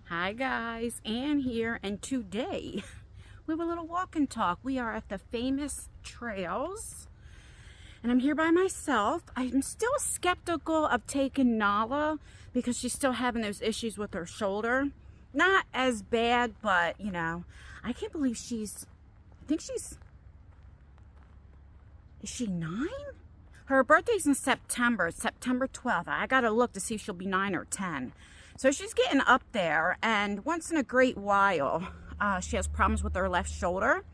Hi guys, Ann here, and today we have a little walk and talk. We are at the famous trails, and I'm here by myself. I'm still skeptical of taking Nala because she's still having those issues with her shoulder. Not as bad, but you know, I can't believe I think is she 9? Her birthday's in September, September 12th. I gotta look to see if she'll be 9 or 10. So she's getting up there, and once in a great while, she has problems with her left shoulder.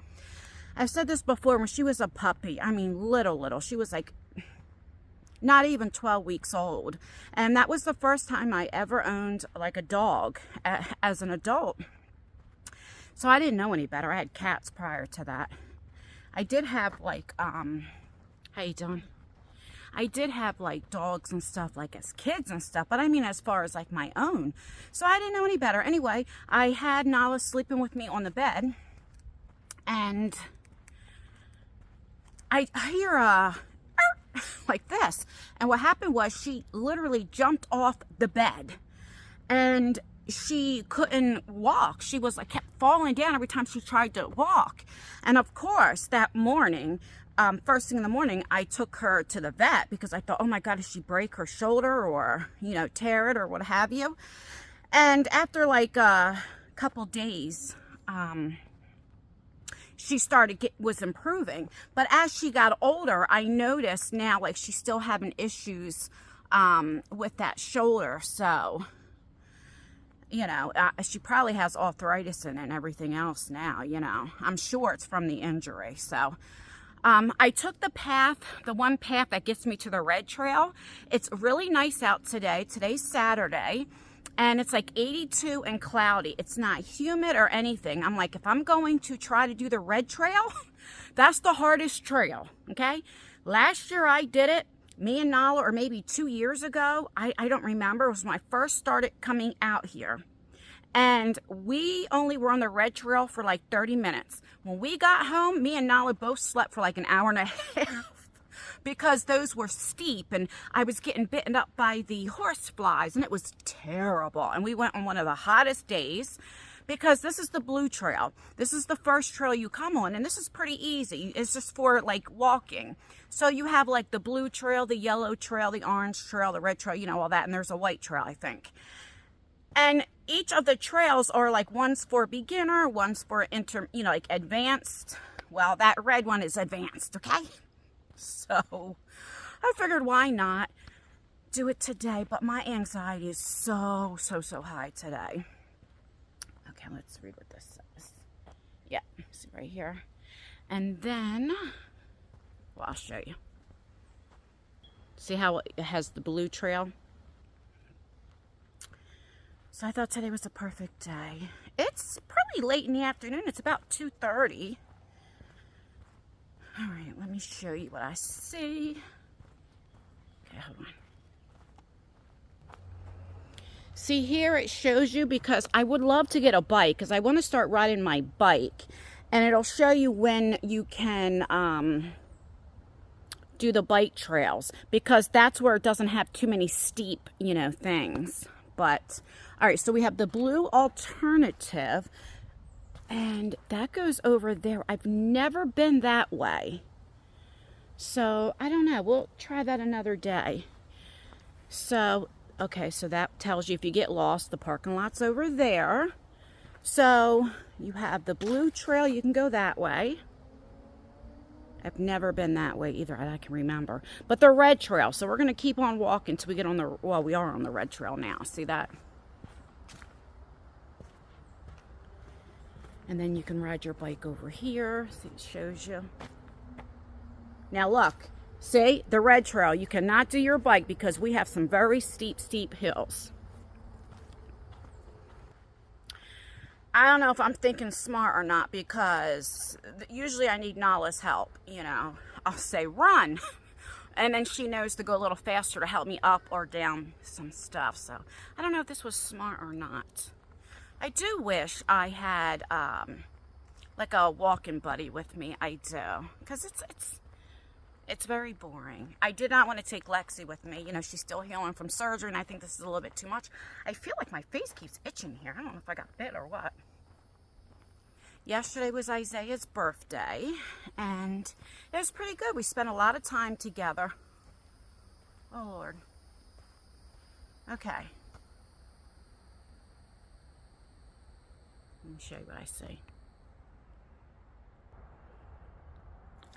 I've said this before, when she was a puppy, I mean little, she was like not even 12 weeks old. And that was the first time I ever owned like a dog as an adult. So I didn't know any better. I had cats prior to that. I did have like, how you doing? I did have like dogs and stuff like as kids and stuff, but I mean as far as like my own. So I didn't know any better. Anyway, I had Nala sleeping with me on the bed, and I hear a like this. And what happened was she literally jumped off the bed, and she couldn't walk. She was like kept falling down every time she tried to walk. And of course that morning, first thing in the morning, I took her to the vet because I thought, oh my God, did she break her shoulder or, you know, tear it or what have you? And after like a couple days, she was improving. But as she got older, I noticed now like she's still having issues with that shoulder. So, you know, she probably has arthritis in it and everything else now, you know. I'm sure it's from the injury. So I took the one path that gets me to the red trail. It's really nice out today. Today's Saturday, and it's like 82 and cloudy. It's not humid or anything. I'm like, if I'm going to try to do the red trail, that's the hardest trail, okay? Last year I did it, me and Nala, or maybe 2 years ago. I don't remember. It was when I first started coming out here. And we only were on the red trail for like 30 minutes. When we got home, me and Nala both slept for like an hour and a half because those were steep, and I was getting bitten up by the horse flies, and it was terrible. And we went on one of the hottest days because this is the blue trail. This is the first trail you come on, and this is pretty easy. It's just for like walking. So you have like the blue trail, the yellow trail, the orange trail, the red trail, you know, all that, and there's a white trail, I think. And each of the trails are like, one's for beginner, one's for you know, like advanced. Well, that red one is advanced, okay? So I figured why not do it today, but my anxiety is so high today. Okay, let's read what this says. Yeah, see right here. And then, well, I'll show you. See how it has the blue trail? So I thought today was a perfect day. It's pretty late in the afternoon. It's about 2:30. All right, let me show you what I see. Okay, hold on. See here, it shows you, because I would love to get a bike because I want to start riding my bike. And it'll show you when you can do the bike trails, because that's where it doesn't have too many steep, you know, things. But all right, so we have the blue alternative, and that goes over there. I've never been that way, so I don't know. We'll try that another day. So, okay, so that tells you if you get lost, the parking lot's over there. So you have the blue trail, you can go that way. I've never been that way either, I can remember. But the red trail, so we're going to keep on walking until we get on the, well, we are on the red trail now. See that? And then you can ride your bike over here. See, it shows you. Now look, see, the red trail, you cannot do your bike because we have some very steep hills. I don't know if I'm thinking smart or not, because usually I need Nala's help, you know. I'll say run, and then she knows to go a little faster to help me up or down some stuff. So I don't know if this was smart or not. I do wish I had like a walking buddy with me. I do, because It's very boring. I did not want to take Lexi with me. You know, she's still healing from surgery, and I think this is a little bit too much. I feel like my face keeps itching here. I don't know if I got bit or what. Yesterday was Isaiah's birthday, and it was pretty good. We spent a lot of time together. Oh, Lord. Okay. Let me show you what I see.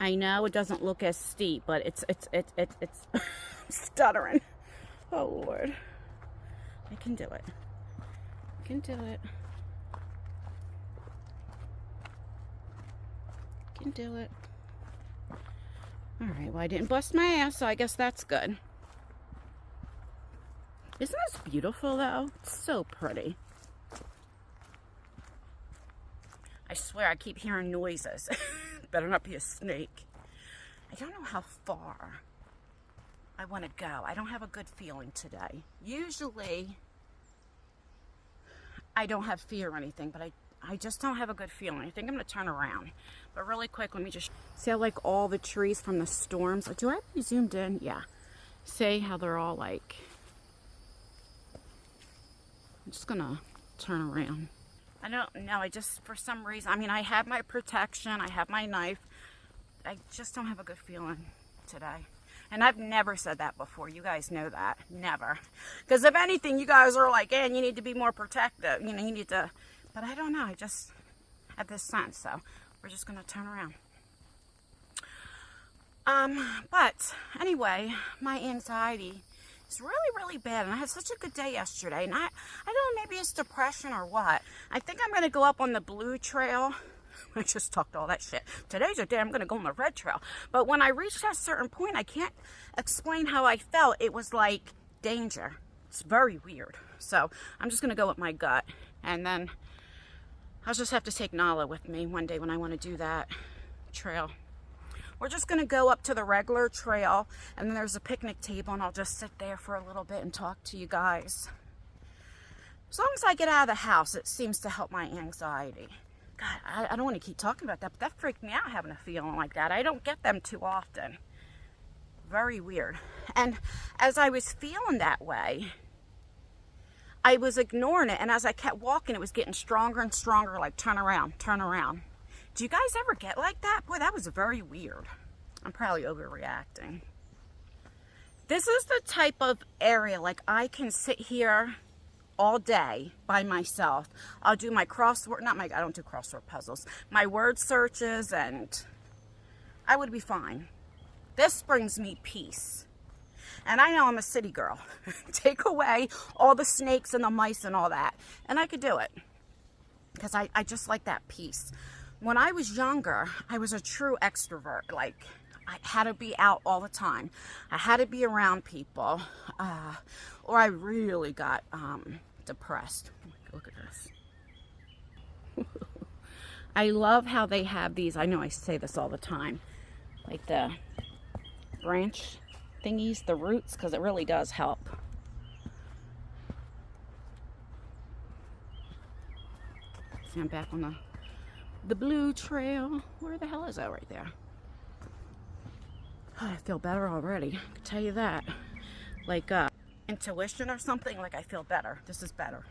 I know it doesn't look as steep, but it's stuttering. Oh, Lord. I can do it. I can do it. I can do it. All right, well, I didn't bust my ass, so I guess that's good. Isn't this beautiful, though? It's so pretty. I swear I keep hearing noises. Better not be a snake. I don't know how far I want to go. I don't have a good feeling today. Usually, I don't have fear or anything, but I just don't have a good feeling. I think I'm going to turn around. But really quick, let me just see how, like, all the trees from the storms. Do I have you zoomed in? Yeah. See how they're all like... I'm just going to turn around. I don't know. I just, for some reason, I mean, I have my protection. I have my knife. I just don't have a good feeling today. And I've never said that before. You guys know that. Never. Because if anything, you guys are like, hey, you need to be more protective. You know, you need to... But I don't know. I just have this sense. So we're just going to turn around. But anyway, my anxiety is really bad. And I had such a good day yesterday. And I don't know, maybe it's depression or what. I think I'm going to go up on the blue trail. I just talked all that shit. Today's a day I'm going to go on the red trail. But when I reached that certain point, I can't explain how I felt. It was like danger. It's very weird. So I'm just going to go with my gut. And then I'll just have to take Nala with me one day when I want to do that trail. We're just going to go up to the regular trail. And then there's a picnic table. And I'll just sit there for a little bit and talk to you guys. As long as I get out of the house, it seems to help my anxiety. God, I don't want to keep talking about that, but that freaked me out having a feeling like that. I don't get them too often. Very weird. And as I was feeling that way, I was ignoring it. And as I kept walking, it was getting stronger and stronger, like turn around, turn around. Do you guys ever get like that? Boy, that was very weird. I'm probably overreacting. This is the type of area, like I can sit here all day by myself. I'll do my crossword, I don't do crossword puzzles, my word searches, and I would be fine. This brings me peace. And I know I'm a city girl. Take away all the snakes and the mice and all that, and I could do it. Because I just like that peace. When I was younger, I was a true extrovert. Like, I had to be out all the time. I had to be around people. Or I really got depressed. Look at this. I love how they have these. I know I say this all the time. Like the branch thingies, the roots, because it really does help. See, I'm back on the blue trail. Where the hell is that right there? Oh, I feel better already. I can tell you that. Like intuition or something, like I feel better. This is better.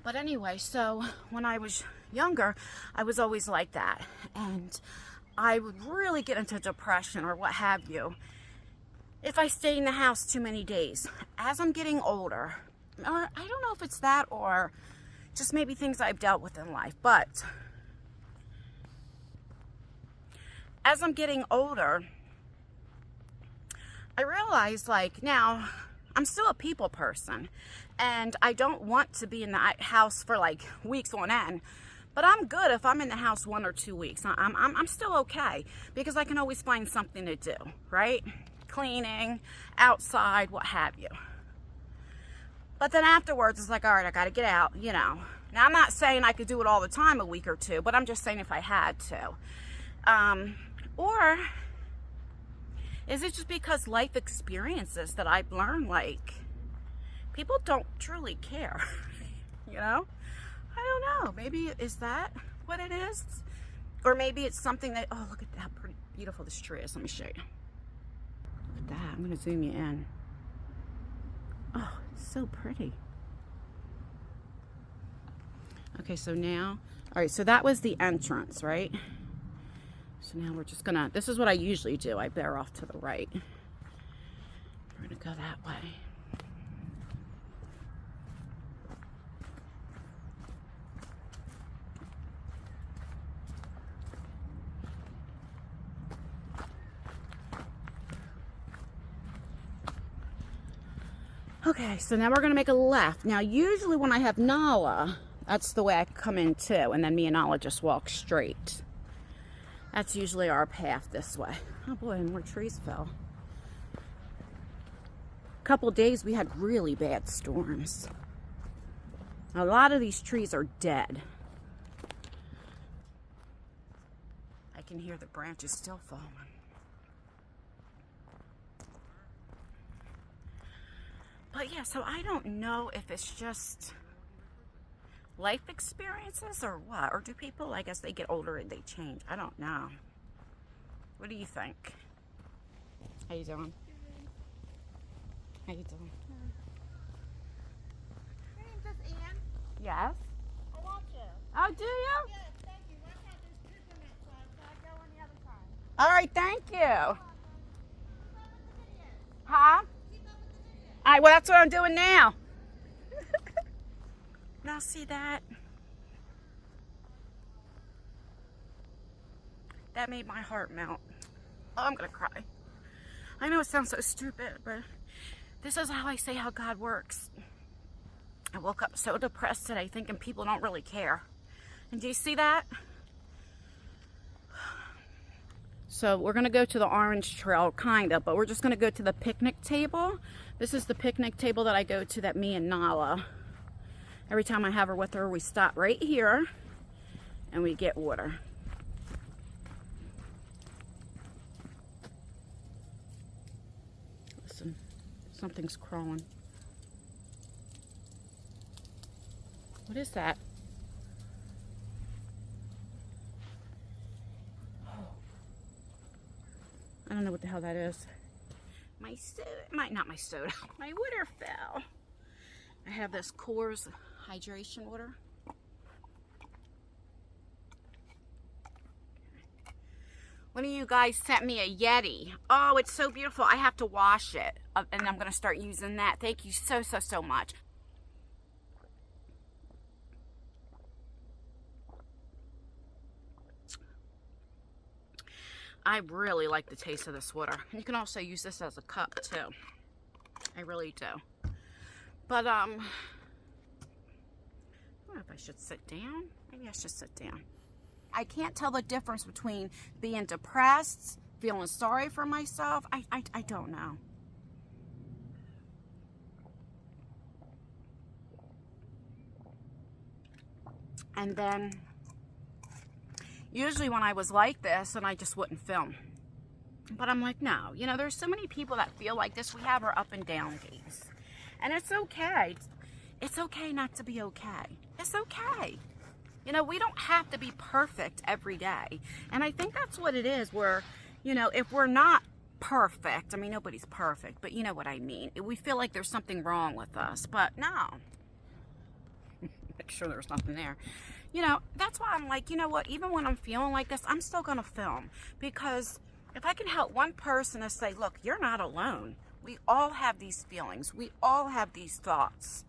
But anyway, so when I was younger, I was always like that. And I would really get into depression or what have you if I stayed in the house too many days. As I'm getting older, or I don't know if it's that or just maybe things I've dealt with in life, but as I'm getting older, I realize, like, now I'm still a people person and I don't want to be in the house for like weeks on end, but I'm good if I'm in the house 1 or 2 weeks. I'm still okay because I can always find something to do, right? Cleaning, outside, what have you. But then afterwards, it's like, all right, I got to get out, you know. Now, I'm not saying I could do it all the time, a week or two, but I'm just saying if I had to. Or is it just because life experiences that I've learned, like, people don't truly care, you know? I don't know. Maybe is that what it is? Or maybe it's something that, oh, look at that pretty beautiful this tree is. Let me show you. Look at that. I'm going to zoom you in. Oh, it's so pretty. Okay, so now, all right, so that was the entrance, right? So now we're just gonna, this is what I usually do. I bear off to the right. We're gonna go that way. Okay, so now we're gonna make a left. Now, usually when I have Nala, that's the way I come in too, and then me and Nala just walk straight. That's usually our path this way. Oh boy, more trees fell. A couple days we had really bad storms. A lot of these trees are dead. I can hear the branches still falling. But yeah, so I don't know if it's just life experiences or what, or do people, I guess they get older and they change. I don't know. What do you think? How you doing? How you doing? Your name's just Ann? Yes. I want you. Oh, do you? Yes, thank you. Watch out, there's kids on that side, so I go on the other side. All right, thank you. Keep up with the videos. Huh? Keep up with the videos. All right, well, that's what I'm doing now. Now, see that? That made my heart melt. Oh, I'm gonna cry. I know it sounds so stupid, but this is how I say how God works. I woke up so depressed today thinking people don't really care. And do you see that? So we're gonna go to the orange trail, kinda, but we're just gonna go to the picnic table. This is the picnic table that I go to, that me and Nala, every time I have her with her, we stop right here and we get water. Listen, something's crawling. What is that? Oh. I don't know what the hell that is. My soda, not my soda, my water fell. I have this Coors hydration water. One of you guys sent me a Yeti. Oh, it's so beautiful. I have to wash it, and I'm going to start using that. Thank you so, so, so much. I really like the taste of this water. You can also use this as a cup too. I really do. But I don't know if I should sit down. Maybe I should sit down. I can't tell the difference between being depressed, feeling sorry for myself. I don't know. And then usually when I was like this, and I just wouldn't film. But I'm like, no, you know, there's so many people that feel like this. We have our up and down days. And it's okay. It's okay not to be okay. It's okay. You know, we don't have to be perfect every day. And I think that's what it is, where, you know, if we're not perfect, I mean, nobody's perfect, but you know what I mean. We feel like there's something wrong with us, but no. Make sure there's nothing there. You know, that's why I'm like, you know what, even when I'm feeling like this, I'm still going to film. Because if I can help one person to say, look, you're not alone. We all have these feelings. We all have these thoughts.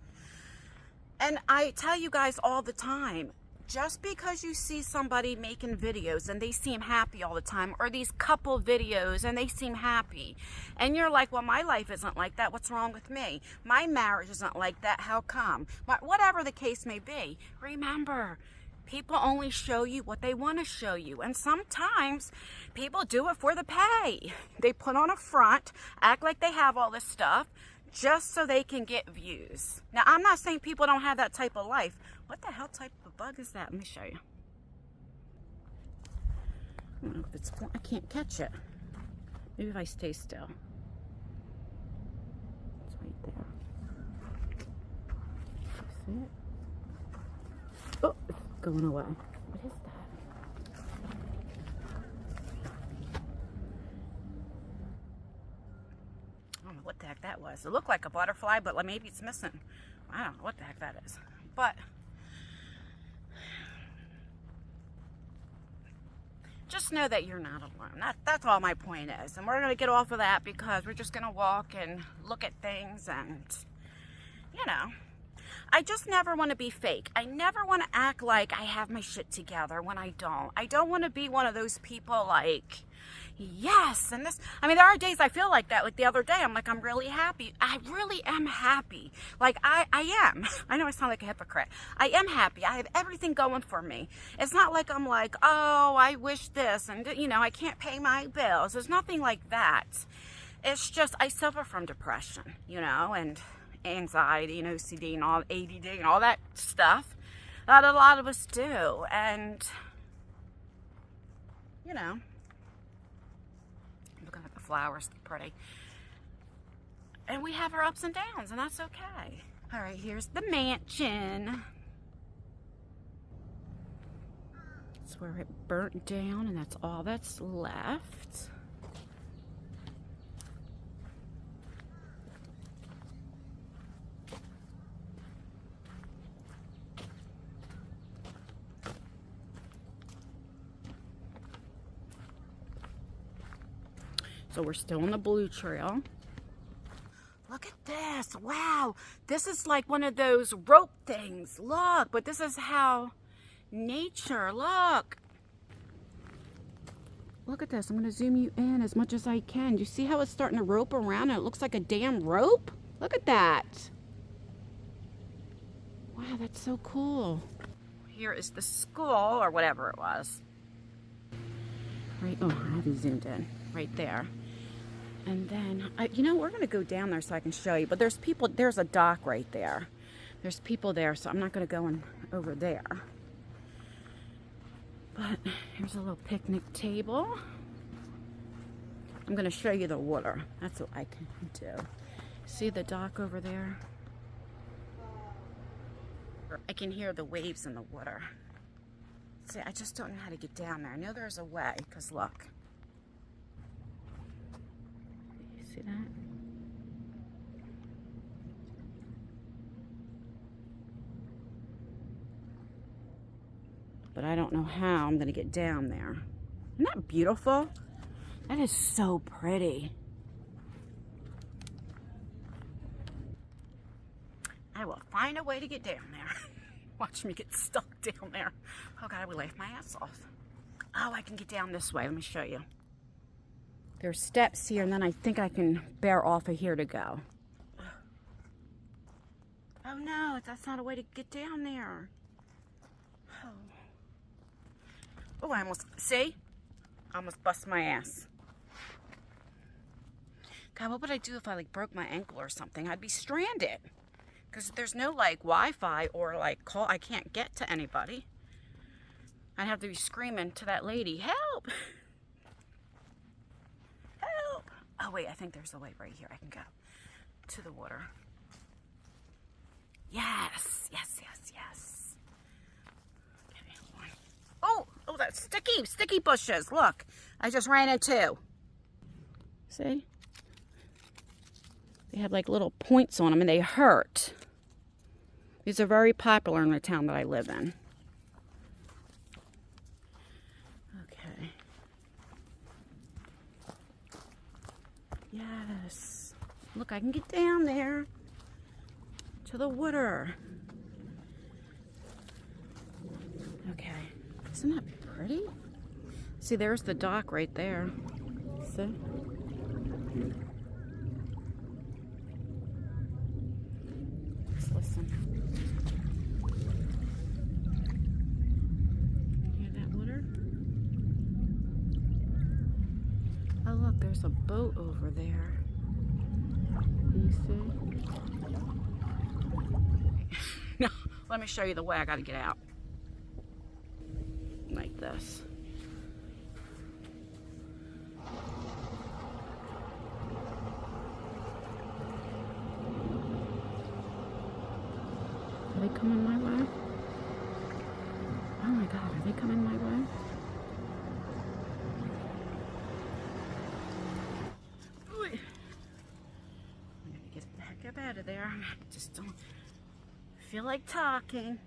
And I tell you guys all the time, just because you see somebody making videos and they seem happy all the time, or these couple videos and they seem happy, and you're like, well, my life isn't like that. What's wrong with me? My marriage isn't like that. How come? Whatever the case may be, remember, people only show you what they want to show you. And sometimes people do it for the pay. They put on a front, act like they have all this stuff, just so they can get views. Now, I'm not saying people don't have that type of life. What the hell type of bug is that? Let me show you. I don't know if it's, I can't catch it. Maybe if I stay still. It's right there. See it? Oh, it's going away. What is that? that was. It looked like a butterfly, but like maybe it's missing. I don't know what the heck that is. But just know that you're not alone. That's all my point is. And we're going to get off of that because we're just going to walk and look at things and, you know. I just never want to be fake. I never want to act like I have my shit together when I don't. I don't want to be one of those people like, yes, and this. I mean, there are days I feel like that. Like the other day, I'm like, I'm really happy. I really am happy. Like, I am. I know I sound like a hypocrite. I am happy. I have everything going for me. It's not like I'm like, oh, I wish this, and, you know, I can't pay my bills. There's nothing like that. It's just, I suffer from depression, you know, and anxiety and OCD and all ADD and all that stuff that a lot of us do. And, you know, looking at the flowers, they're pretty. And we have our ups and downs, and that's okay. All right, here's the mansion. That's where it burnt down, and that's all that's left. So we're still on the blue trail. Look at this. Wow. This is like one of those rope things. Look, but this is how nature, look. Look at this. I'm going to zoom you in as much as I can. You see how it's starting to rope around and it looks like a damn rope? Look at that. Wow, that's so cool. Here is the school or whatever it was. Right, oh, I have you zoomed in. Right there. And then, you know, we're going to go down there so I can show you. But there's people, there's a dock right there. There's people there, so I'm not going to go over there. But here's a little picnic table. I'm going to show you the water. That's what I can do. See the dock over there? I can hear the waves in the water. See, I just don't know how to get down there. I know there's a way, because look. See that? But I don't know how I'm going to get down there. Isn't that beautiful? That is so pretty. I will find a way to get down there. Watch me get stuck down there. Oh God, I would laugh my ass off. Oh, I can get down this way. Let me show you. There's steps here, and then I think I can bear off of here to go. Oh no, that's not a way to get down there. Oh, I almost, see? I almost bust my ass. God, what would I do if I like broke my ankle or something? I'd be stranded. Because there's no like Wi-Fi or like call. I can't get to anybody. I'd have to be screaming to that lady, help! Help! Oh wait, I think there's a way right here. I can go to the water. Yes, yes, yes, yes. Okay, hold on. Oh, that's sticky bushes. Look, I just ran into. See? They have like little points on them and they hurt. These are very popular in the town that I live in. Okay. Yes. Look, I can get down there to the water. Okay. Isn't that pretty? See, there's the dock right there. See? Let's listen. Hear that water? Oh, look, there's a boat over there. You see? No, let me show you the way. I gotta get out. Like this. Are they coming my way? Oh my God, are they coming my way? Just don't feel like talking.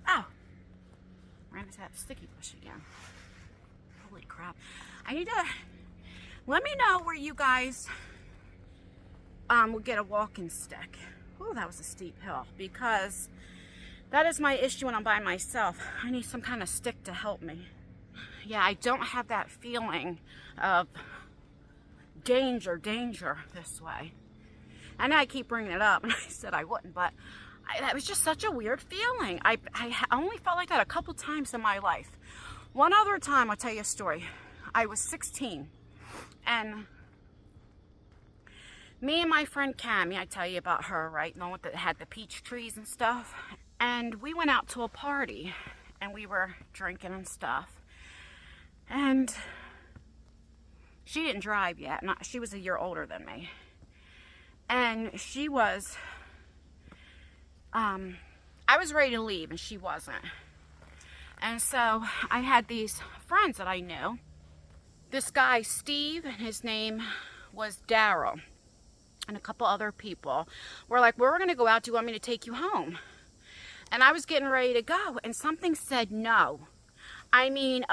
Oh, ran into that sticky bush again. Holy crap. I need to, let me know where you guys will get a walking stick. Oh, that was a steep hill, because that is my issue when I'm by myself. I need some kind of stick to help me. Yeah, I don't have that feeling of danger this way. I know I keep bringing it up, and I said I wouldn't, but that was just such a weird feeling. I only felt like that a couple times in my life. One other time, I'll tell you a story. I was 16, and me and my friend Cammie, I tell you about her, right? The one that had the peach trees and stuff. And we went out to a party, and we were drinking and stuff. And she didn't drive yet. She was a year older than me. And she was, I was ready to leave, and she wasn't. And so I had these friends that I knew. This guy, Steve, and his name was Daryl, and a couple other people were like, we're going to go out. Do you want me to take you home? And I was getting ready to go, and something said no. I mean,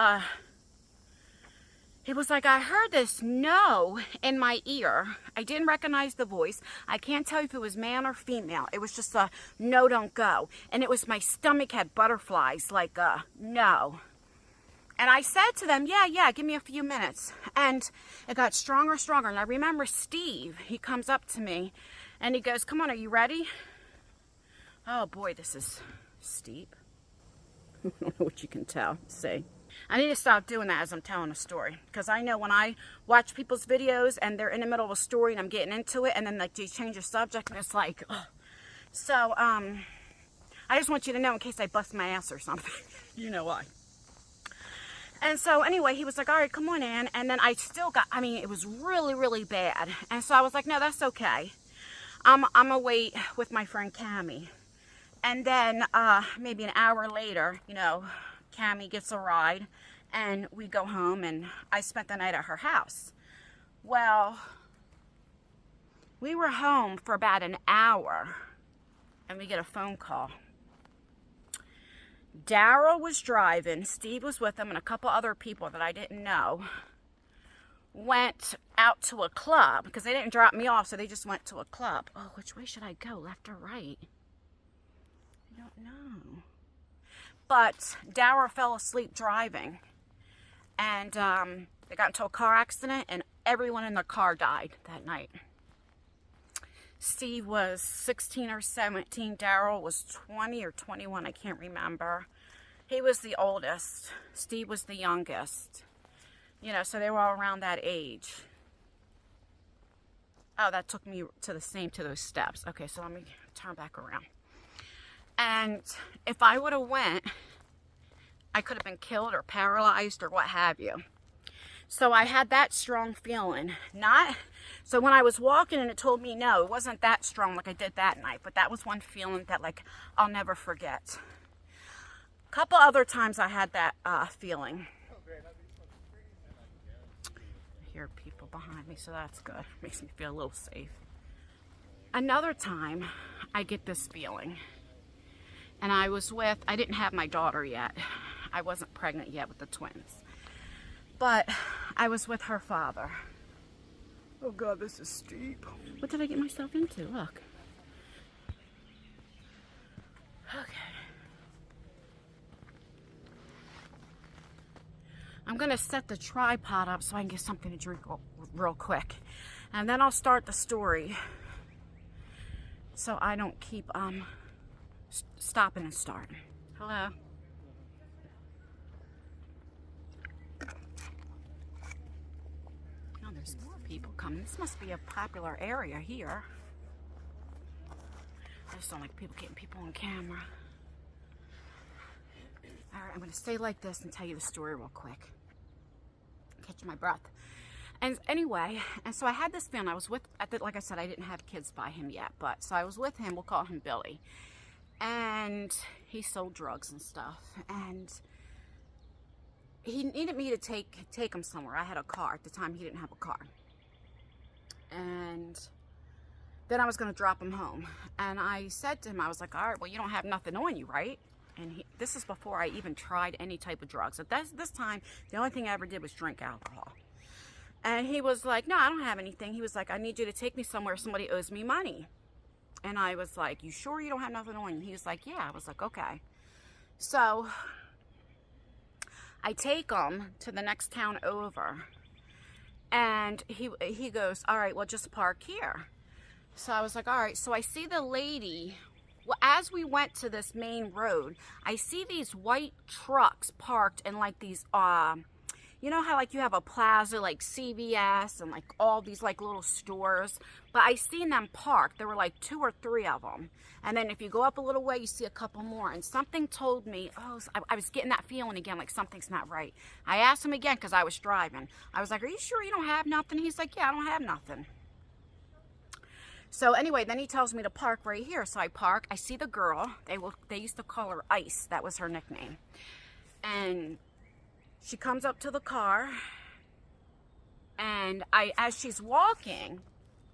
it was like I heard this no in my ear. I didn't recognize the voice. I can't tell you if it was man or female. It was just a no, don't go. And it was, my stomach had butterflies, like no. And I said to them, yeah, give me a few minutes. And it got stronger. And I remember Steve, he comes up to me and he goes, come on, are you ready? Oh boy, this is steep. I don't know what you can tell. See, I need to stop doing that as I'm telling a story. Because I know when I watch people's videos and they're in the middle of a story and I'm getting into it, and then like they change the subject and it's like, ugh. So, I just want you to know in case I bust my ass or something. You know why. And so anyway, he was like, all right, come on in. And then I still got, I mean, it was really, really bad. And so I was like, no, that's okay. I'm gonna wait with my friend Cammie. And then maybe an hour later, you know, Cammie gets a ride and we go home, and I spent the night at her house. Well, we were home for about an hour and we get a phone call. Daryl was driving, Steve was with him, and a couple other people that I didn't know went out to a club, because they didn't drop me off, so they just went to a club. Oh, which way should I go, left or right? I don't know. But Daryl fell asleep driving, and they got into a car accident, and everyone in the car died that night. Steve was 16 or 17. Daryl was 20 or 21. I can't remember. He was the oldest. Steve was the youngest. You know, so they were all around that age. Oh, that took me to those steps. Okay, so let me turn back around. And if I would have went, I could have been killed or paralyzed or what have you. So I had that strong feeling. So when I was walking and it told me no, it wasn't that strong like I did that night. But that was one feeling that, like, I'll never forget. A couple other times I had that feeling. I hear people behind me, so that's good. Makes me feel a little safe. Another time I get this feeling. And I didn't have my daughter yet. I wasn't pregnant yet with the twins. But I was with her father. Oh God, this is steep. What did I get myself into? Look. Okay. I'm gonna set the tripod up so I can get something to drink real quick. And then I'll start the story. So I don't keep stopping and starting. Hello? Oh, there's more people coming. This must be a popular area here. I just don't like getting people on camera. Alright, I'm going to stay like this and tell you the story real quick. Catch my breath. And anyway, and so I had this feeling. I was with, like I said, I didn't have kids by him yet, but so I was with him. We'll call him Billy. And he sold drugs and stuff. And he needed me to take him somewhere. I had a car. At the time, he didn't have a car. And then I was going to drop him home. And I said to him, I was like, all right, well, you don't have nothing on you, right? And this is before I even tried any type of drugs. At this time, the only thing I ever did was drink alcohol. And he was like, no, I don't have anything. He was like, I need you to take me somewhere. Somebody owes me money. And I was like, you sure you don't have nothing on you? He was like, yeah. I was like, okay. So I take him to the next town over. And he goes, all right, well, just park here. So I was like, all right. So I see the lady. Well, as we went to this main road, I see these white trucks parked in like these, you know how like you have a plaza like CVS and like all these like little stores, but I seen them parked. There were like 2 or 3 of them. And then if you go up a little way, you see a couple more. And something told me, oh, I was getting that feeling again, like something's not right. I asked him again because I was driving. I was like, are you sure you don't have nothing? He's like, yeah, I don't have nothing. So anyway, then he tells me to park right here. So I park. I see the girl. They used to call her Ice. That was her nickname. And she comes up to the car. And as she's walking,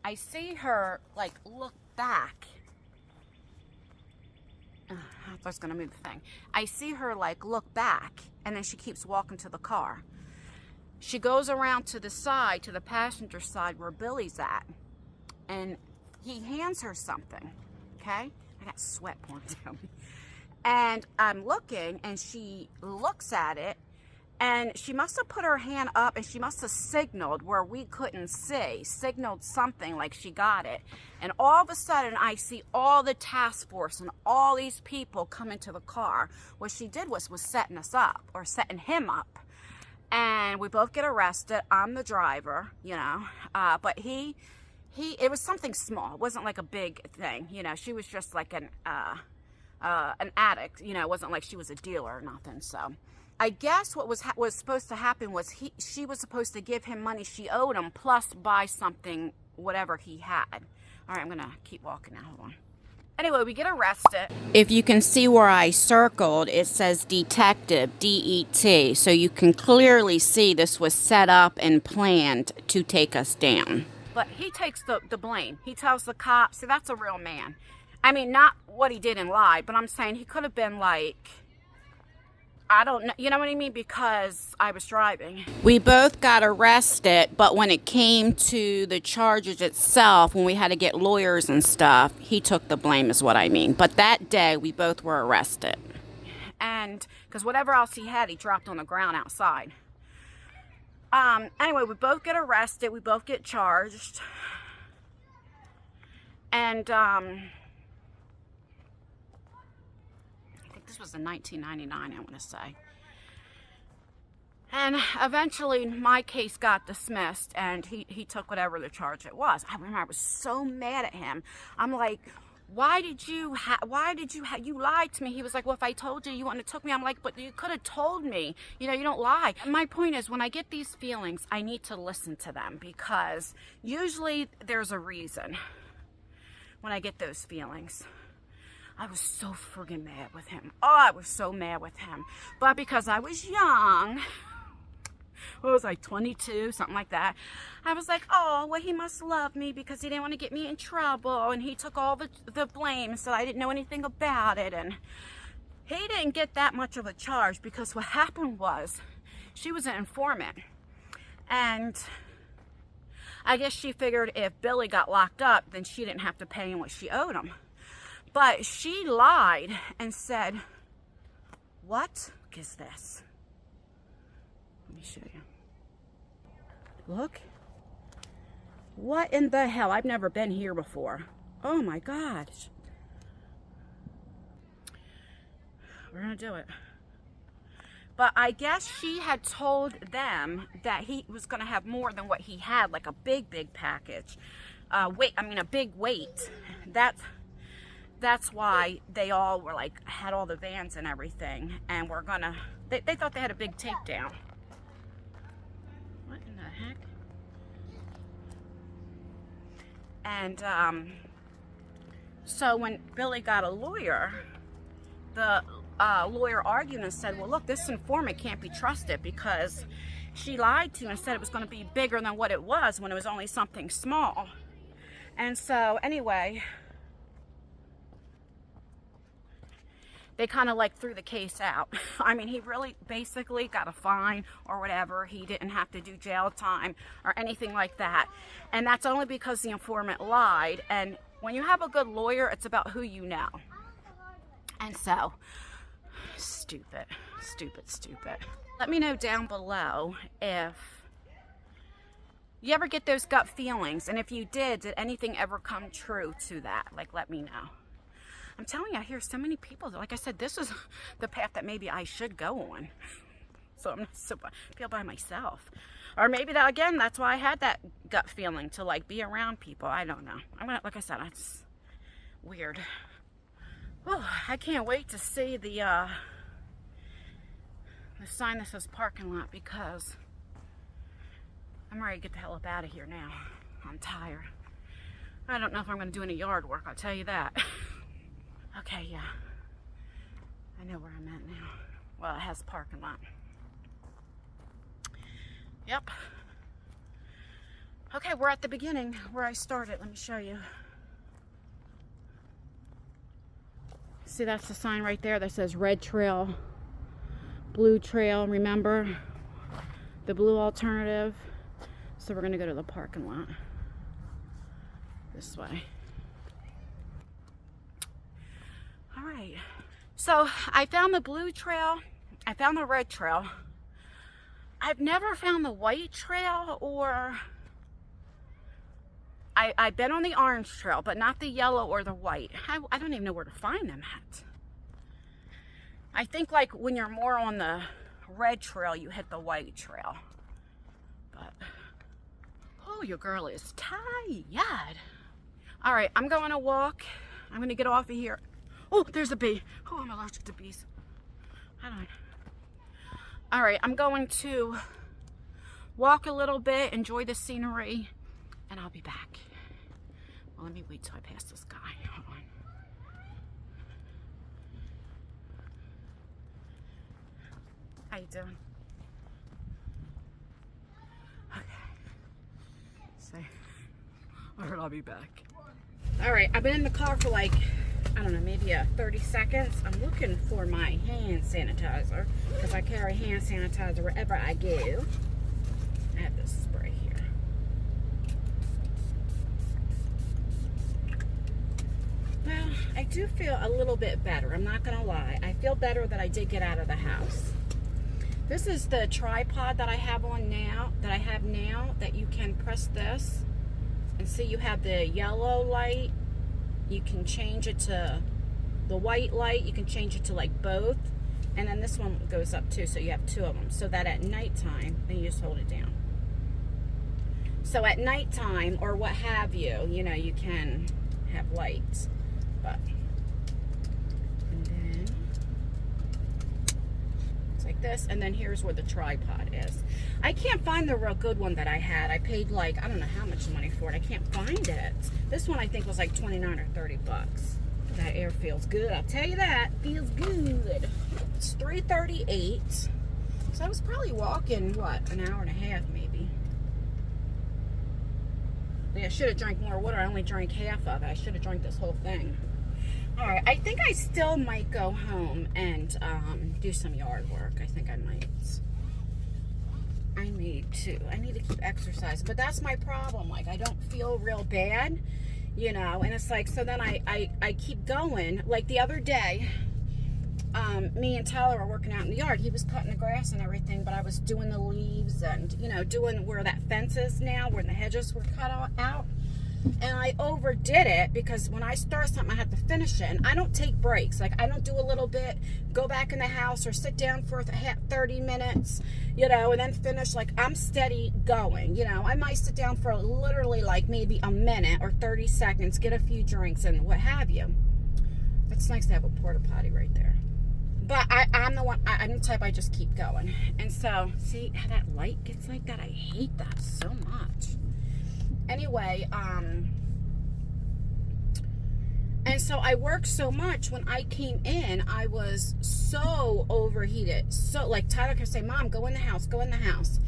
I see her like look back. I was going to move the thing. I see her like look back, and then she keeps walking to the car. She goes around to the side, to the passenger side where Billy's at. And he hands her something, okay? I got sweat pouring down me. And I'm looking, and she looks at it, and she must have put her hand up, and she must have signaled where we couldn't see, signaled something like she got it. And all of a sudden, I see all the task force and all these people come into the car. What she did was setting us up, or setting him up. And we both get arrested. I'm the driver, you know, but it was something small. It wasn't like a big thing, you know. She was just like an addict, you know. It wasn't like she was a dealer or nothing. So I guess what was supposed to happen was she was supposed to give him money she owed him, plus buy something, whatever he had. All right, I'm gonna keep walking now. Hold on. Anyway, we get arrested. If you can see where I circled, it says detective, D-E-T. So you can clearly see this was set up and planned to take us down. But he takes the blame. He tells the cops, see, that's a real man. I mean, not what he did in lie, but I'm saying he could have been like, I don't know, you know what I mean? Because I was driving. We both got arrested, but when it came to the charges itself, when we had to get lawyers and stuff, he took the blame is what I mean. But that day, we both were arrested. And, because whatever else he had, he dropped on the ground outside. Anyway, we both get arrested. We both get charged. And, I think this was in 1999, I want to say. And eventually, my case got dismissed, and he took whatever the charge it was. I remember I was so mad at him. I'm like, why did you you lied to me? He was like, well, if I told you, you wouldn't have took me. I'm like, but you could have told me, you know, you don't lie. My point is, when I get these feelings, I need to listen to them, because usually there's a reason when I get those feelings. I was so friggin' mad with him. Oh, I was so mad with him. But because I was young, what was I, 22, something like that, I was like, oh, well, he must love me because he didn't want to get me in trouble, and he took all the blame and said I didn't know anything about it. And he didn't get that much of a charge, because what happened was she was an informant, and I guess she figured if Billy got locked up, then she didn't have to pay him what she owed him. But she lied and said, what is this? Let me show you. Look. What in the hell? I've never been here before. Oh my gosh. We're gonna do it. But I guess she had told them that he was gonna have more than what he had, like a big package. A big weight. That's why they all were like, had all the vans and everything, and we're gonna, they thought they had a big takedown. What in the heck? And so when Billy got a lawyer, the lawyer argued and said, well, look, this informant can't be trusted because she lied to you and said it was going to be bigger than what it was when it was only something small. And so anyway, they kind of like threw the case out. I mean, he really basically got a fine or whatever. He didn't have to do jail time or anything like that. And that's only because the informant lied. And when you have a good lawyer, it's about who you know. And so, stupid. Let me know down below if you ever get those gut feelings. And if you did anything ever come true to that? Like, let me know. I'm telling you, I hear so many people, like I said, this is the path that maybe I should go on. So I'm not so feel by myself. Or maybe that, again, that's why I had that gut feeling to like be around people. I don't know. I'm gonna, like I said, it's weird. Oh, I can't wait to see the sign that says parking lot because I'm ready to get the hell up out of here now. I'm tired. I don't know if I'm gonna do any yard work, I'll tell you that. Okay, yeah. I know where I'm at now. Well, it has parking lot. Yep. Okay, we're at the beginning where I started. Let me show you. See, that's the sign right there that says red trail, blue trail. Remember the blue alternative? So we're gonna go to the parking lot this way. All right, so I found the blue trail, I found the red trail. I've never found the white trail, or I've been on the orange trail, but not the yellow or the white. I don't even know where to find them at. I think like when you're more on the red trail, you hit the white trail. But, oh, your girl is tired. All right, I'm going to walk. I'm going to get off of here. Oh, there's a bee. Oh, I'm allergic to bees. I don't know. All right, I'm going to walk a little bit, enjoy the scenery, and I'll be back. Well, let me wait till I pass this guy. Hold on. How you doing? Okay. So, all right, I'll be back. All right, I've been in the car for like, I don't know, maybe 30 seconds. I'm looking for my hand sanitizer because I carry hand sanitizer wherever I go. I have this spray here. Well, I do feel a little bit better. I'm not going to lie. I feel better that I did get out of the house. This is the tripod that I have on now, that you can press this. And see, you have the yellow light. You can change it to the white light. You can change it to like both. And then this one goes up too, so you have two of them. So that at nighttime, then you just hold it down. So at nighttime, or what have you, you know, you can have lights. But, and then, it's like this. And then here's where the tripod is. I can't find the real good one that I had. I paid like, I don't know how much money for it. I can't find it. This one I think was like 29 or 30 bucks. That air feels good. I'll tell you that. Feels good. It's 3:38. So I was probably walking, what, an hour and a half maybe. Yeah, I should have drank more water. I only drank half of it. I should have drank this whole thing. All right, I think I still might go home and do some yard work. I think I might. I need to keep exercise, but that's my problem. Like, I don't feel real bad, you know, and it's like, so then I keep going. Like the other day, me and Tyler were working out in the yard. He was cutting the grass and everything, but I was doing the leaves and, you know, doing where that fence is now, where the hedges were cut out. And I overdid it because when I start something, I have to finish it. And I don't take breaks. Like, I don't do a little bit, go back in the house, or sit down for 30 minutes, you know, and then finish. Like, I'm steady going, you know. I might sit down for literally like maybe a minute or 30 seconds, get a few drinks and what have you. It's nice to have a porta potty right there. But I'm the one, I'm the type, I just keep going. And so, see how that light gets like that? I hate that so much. Anyway, And so I worked so much. When I came in, I was so overheated. So, like, Tyler kept saying, Mom, go in the house, go in the house.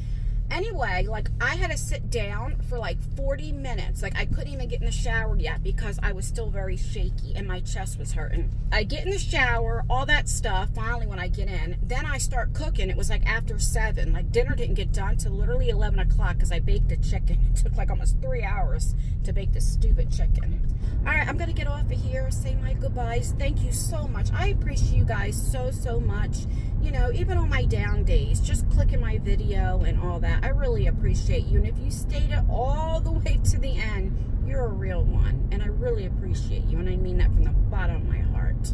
Anyway, like, I had to sit down for like 40 minutes. Like, I couldn't even get in the shower yet because I was still very shaky and my chest was hurting. I get in the shower, all that stuff, finally when I get in. Then I start cooking. It was like after 7. Like, dinner didn't get done till literally 11 o'clock because I baked a chicken. It took like almost 3 hours to bake this stupid chicken. All right, I'm going to get off of here, say my goodbyes. Thank you so much. I appreciate you guys so, so much. You know, even on my down days, just clicking my video and all that. I really appreciate you. And if you stayed it all the way to the end, you're a real one. And I really appreciate you. And I mean that from the bottom of my heart.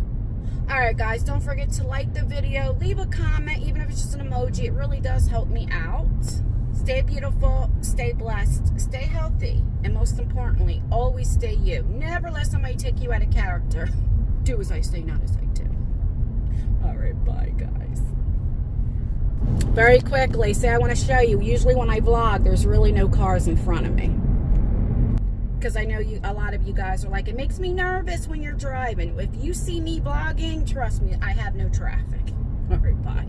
All right, guys, don't forget to like the video. Leave a comment, even if it's just an emoji. It really does help me out. Stay beautiful, stay blessed, stay healthy. And most importantly, always stay you. Never let somebody take you out of character. Do as I say, not as I do. All right, bye, guys. Very quickly, say I want to show you. Usually when I vlog, there's really no cars in front of me. Because I know a lot of you guys are like, it makes me nervous when you're driving. If you see me vlogging, trust me, I have no traffic. All right, bye.